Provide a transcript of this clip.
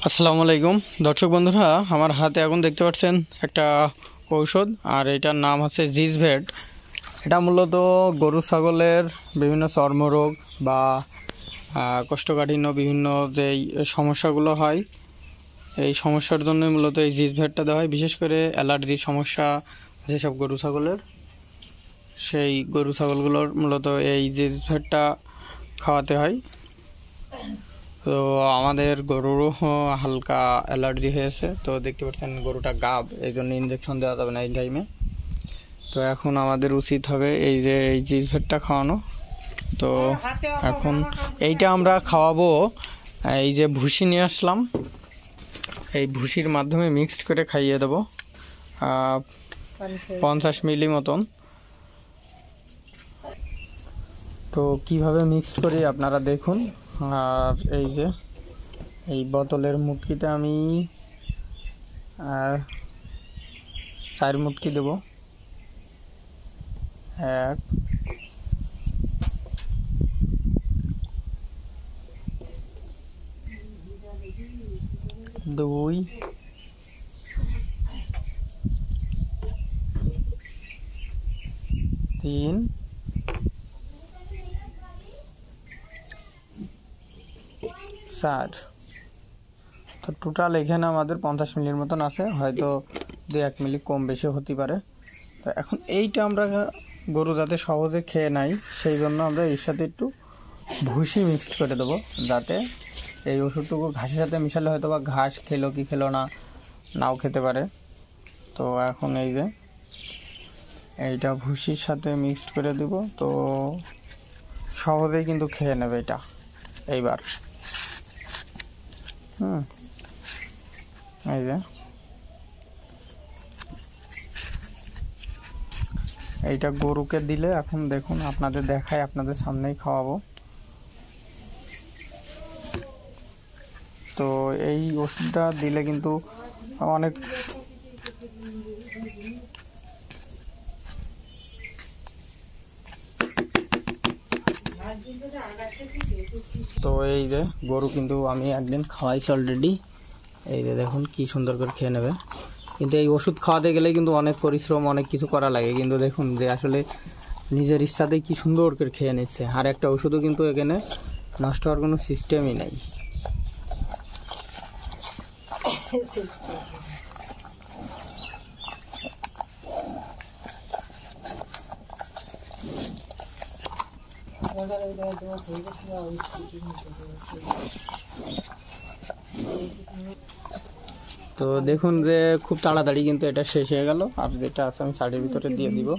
আসসালামু আলাইকুম দর্শক বন্ধুরা, আমার হাতে এখন দেখতে পাচ্ছেন একটা ঔষধ, আর এটার নাম হচ্ছে জিজভেট। এটা মূলত গরু ছাগলের বিভিন্ন চর্মরোগ বা কোষ্ঠকাঠিন্য বিভিন্ন যেই সমস্যাগুলো হয়, এই সমস্যার জন্য মূলত এই জিজভেটটা দেওয়া হয়। বিশেষ করে অ্যালার্জির সমস্যা যেসব গরু ছাগলের, সেই গরু ছাগলগুলোর মূলত এই জিজভেটটা খাওয়াতে হয়। তো আমাদের গরুরও হালকা অ্যালার্জি হয়েছে, তো দেখতে পাচ্ছেন গরুটা গাব, এই জন্য ইঞ্জেকশন দেওয়া যাবে না এই টাইমে। তো এখন আমাদের উচিত হবে এই যে এই জিজভেটটা খাওয়ানো। তো এখন এইটা আমরা খাওয়াবো, এই যে ভুসি নিয়ে আসলাম, এই ভুসির মাধ্যমে মিক্সড করে খাইয়ে দেবো 50 মিলি মতন। তো কিভাবে মিক্সড করি আপনারা দেখুন। আর এই যে এই বোতলের মুটকিতে আমি 4 মুটকি দেব। 1 2 3 4। তো টোটাল এখানে আমাদের 50 মিলির মতন আছে, হয়তো 2-1 মিলি কম বেশি হতে পারে। তো এখন এইটা আমরা গরু যাতে সহজে খেয়ে নেয়, সেই জন্য আমরা এর সাথে একটু ভুসি মিক্সড করে দেবো, যাতে এই ওষুধটুকু ঘাসের সাথে মিশালে হয়তো বা ঘাস খেলো কি খেলো না, নাও খেতে পারে। তো এখন এই যে এইটা ভুসির সাথে মিক্সড করে দেব, তো সহজেই কিন্তু খেয়ে নেবে এটা এইবার। এই যে এইটা গরুকে দিলে, এখন দেখুন আপনাদের দেখায়, আপনাদের সামনেই খাওয়াবো। তো এই ওষুধটা দিলে কিন্তু অনেক তো এই যে গরু কিন্তু আমি একদিন খাওয়াইছি অলরেডি, এই যে দেখুন কি সুন্দর করে খেয়ে নেবে। কিন্তু এই ওষুধ খাওয়াতে গেলে কিন্তু অনেক পরিশ্রম, অনেক কিছু করা লাগে, কিন্তু দেখুন যে আসলে নিজের ইচ্ছাতেই কি সুন্দর করে খেয়ে নিচ্ছে। আর একটা ওষুধও কিন্তু এখানে নষ্ট হওয়ার কোনো সিস্টেমই নাই। তো দেখুন যে খুব তাড়াতাড়ি কিন্তু এটা শেষ হয়ে গেল, আর যেটা আছে আমি শাড়ির ভিতরে দিয়ে দিব।